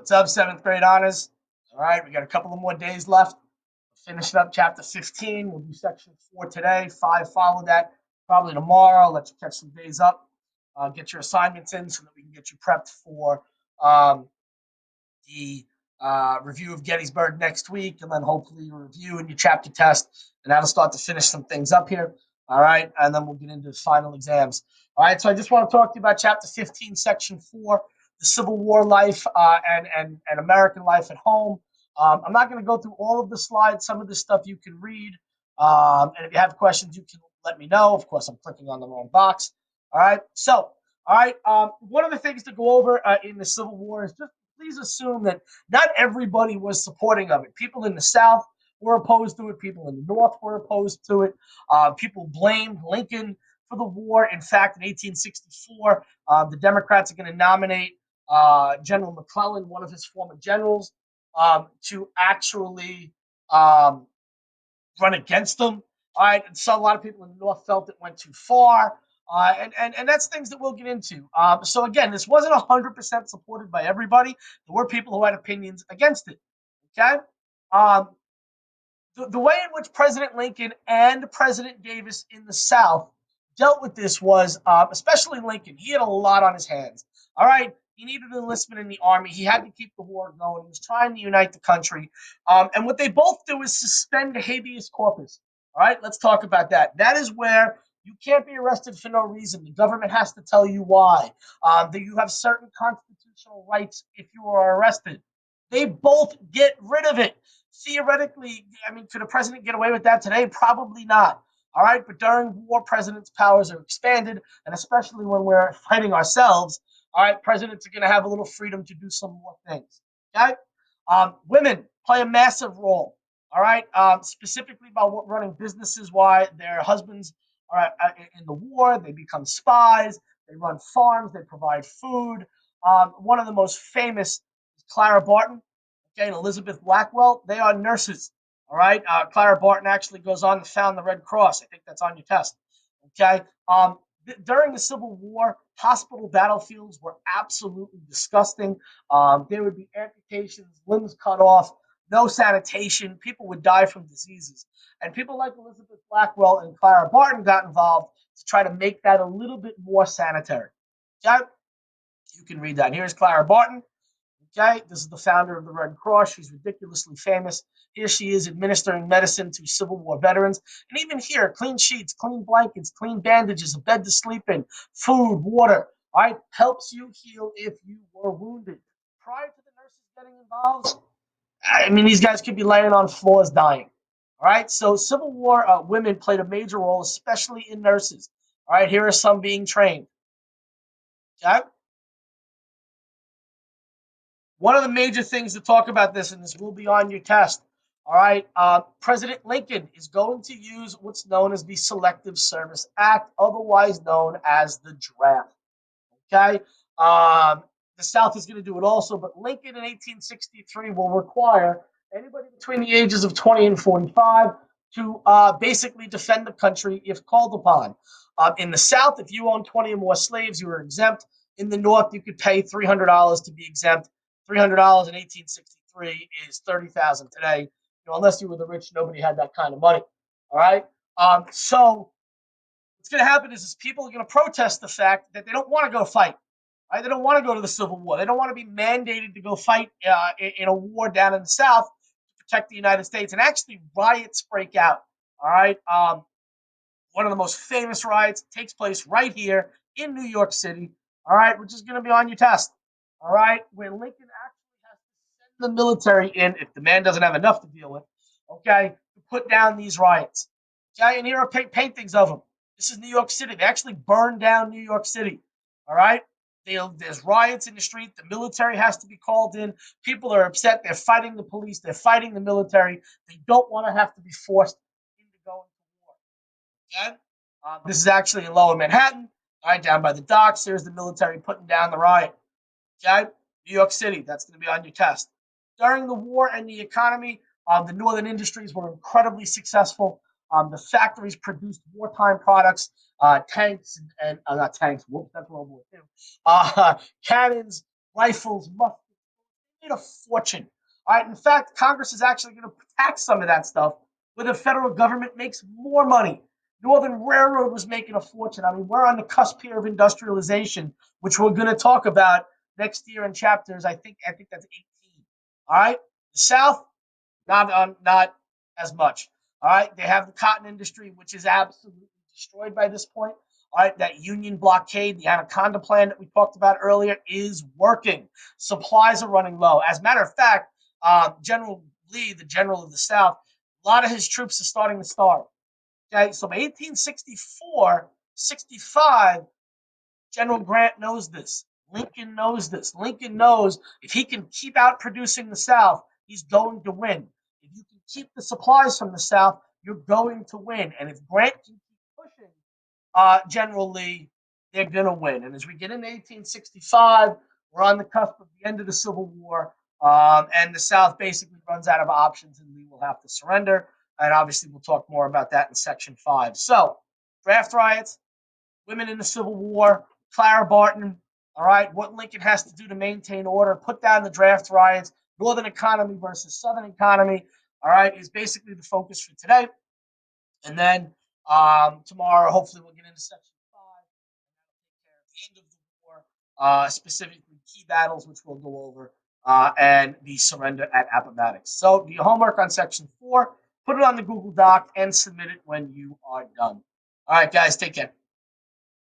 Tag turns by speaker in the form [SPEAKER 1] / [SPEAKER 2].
[SPEAKER 1] What's up, seventh grade honors? All right, we got a couple of more days left. Finishing up chapter 15. We'll do section 4 today. 5 follow that probably tomorrow. Let you catch some days up. Get your assignments in so that we can get you prepped for the review of Gettysburg next week, and then hopefully a review and your chapter test, and that'll start to finish some things up here. All right, and then we'll get into final exams. All right, so I just want to talk to you about chapter 15, section 4, the Civil War life and American life at home. I'm not going to go through all of the slides. Some of this stuff you can read, and if you have questions, you can let me know. Of course, I'm clicking on the wrong box. All right, so all right, one of the things to go over in the Civil War is just please assume that not everybody was supporting of it. People in the South were opposed to it. People in the North were opposed to it. People blamed Lincoln for the war. In fact, in 1864, the Democrats are going to nominate General McClellan, one of his former generals, to actually run against them. All right, and so a lot of people in the North felt it went too far. And that's things that we'll get into. So again, this wasn't 100% supported by everybody. There were people who had opinions against it. Okay, um, the way in which President Lincoln and President Davis in the South dealt with this was, especially Lincoln, he had a lot on his hands. All right, he needed enlistment in the army. He had to keep the war going. He was trying to unite the country. And what they both do is suspend habeas corpus. All right, let's talk about that. That is where you can't be arrested for no reason. The government has to tell you why. That you have certain constitutional rights if you are arrested. They both get rid of it. Theoretically, I mean, could a president get away with that today? Probably not. All right, but during war, presidents' powers are expanded, and especially when we're fighting ourselves, all right, presidents are going to have a little freedom to do some more things. Okay, women play a massive role. All right, specifically about running businesses. Why their husbands are in the war, they become spies. They run farms. They provide food. One of the most famous is Clara Barton, okay, and Elizabeth Blackwell. They are nurses. All right. Clara Barton actually goes on to found the Red Cross. I think that's on your test. Okay. During the Civil War, hospital battlefields were absolutely disgusting. There would be amputations, limbs cut off, no sanitation. People would die from diseases. And people like Elizabeth Blackwell and Clara Barton got involved to try to make that a little bit more sanitary. Okay? You can read that. Here's Clara Barton. Okay, this is the founder of the Red Cross. She's ridiculously famous. Here she is administering medicine to Civil War veterans. And even here, clean sheets, clean blankets, clean bandages, a bed to sleep in, food, water. All right, helps you heal if you were wounded. Prior to the nurses getting involved, I mean, these guys could be laying on floors dying. All right, so Civil War women played a major role, especially in nurses. All right, here are some being trained. Okay. One of the major things to talk about this, and this will be on your test, all right, President Lincoln is going to use what's known as the Selective Service Act, otherwise known as the draft. Okay, the South is going to do it also, but Lincoln in 1863 will require anybody between the ages of 20 and 45 to basically defend the country if called upon. In the South, if you own 20 or more slaves, you were exempt. In the North, you could pay $300 to be exempt. $300 in 1863 is 30,000 today. You know, unless you were the rich, nobody had that kind of money. All right. So what's going to happen is people are going to protest the fact that they don't want to go fight. Right? They don't want to go to the Civil War. They don't want to be mandated to go fight in a war down in the South to protect the United States. And actually, riots break out. All right. One of the most famous riots takes place right here in New York City. All right, which is going to be on your test. All right, where Lincoln actually has to send the military in if the man doesn't have enough to deal with. Okay, to put down these riots. Okay, and here are paintings of them. This is New York City. They actually burned down New York City. All right. There's riots in the street. The military has to be called in. People are upset. They're fighting the police. They're fighting the military. They don't want to have to be forced into going to war. Okay? This is actually in Lower Manhattan, all right, down by the docks. There's the military putting down the riot. Okay? New York City, that's going to be on your test. During the war and the economy, the northern industries were incredibly successful. The factories produced wartime products, tanks and not tanks. Whoops, that's World War II. Cannons, rifles, muskets. made a fortune. All right. In fact, Congress is actually going to tax some of that stuff where the federal government makes more money. Northern Railroad was making a fortune. I mean, we're on the cusp here of industrialization, which we're going to talk about next year in chapters. I think that's 18. All right. The South, not as much. All right. They have the cotton industry, which is absolutely destroyed by this point. All right, that Union blockade, the Anaconda plan that we talked about earlier, is working. Supplies are running low. As a matter of fact, General Lee, the general of the South, a lot of his troops are starting to starve. Okay, so by 1864, 65, General Grant knows this. Lincoln knows this. Lincoln knows if he can keep out producing the South, he's going to win. If you can keep the supplies from the South, you're going to win. And if Grant can keep pushing General Lee, they're going to win. And as we get into 1865, we're on the cusp of the end of the Civil War, and the South basically runs out of options, and Lee will have to surrender. And obviously, we'll talk more about that in Section 5. So, draft riots, women in the Civil War, Clara Barton, all right, what Lincoln has to do to maintain order, put down the draft riots, Northern economy versus Southern economy, all right, is basically the focus for today. And then tomorrow, hopefully, we'll get into Section 5, and that'll take care of the end of the war, specifically key battles, which we'll go over, and the surrender at Appomattox. So, do your homework on Section 4, put it on the Google Doc, and submit it when you are done. All right, guys, take care.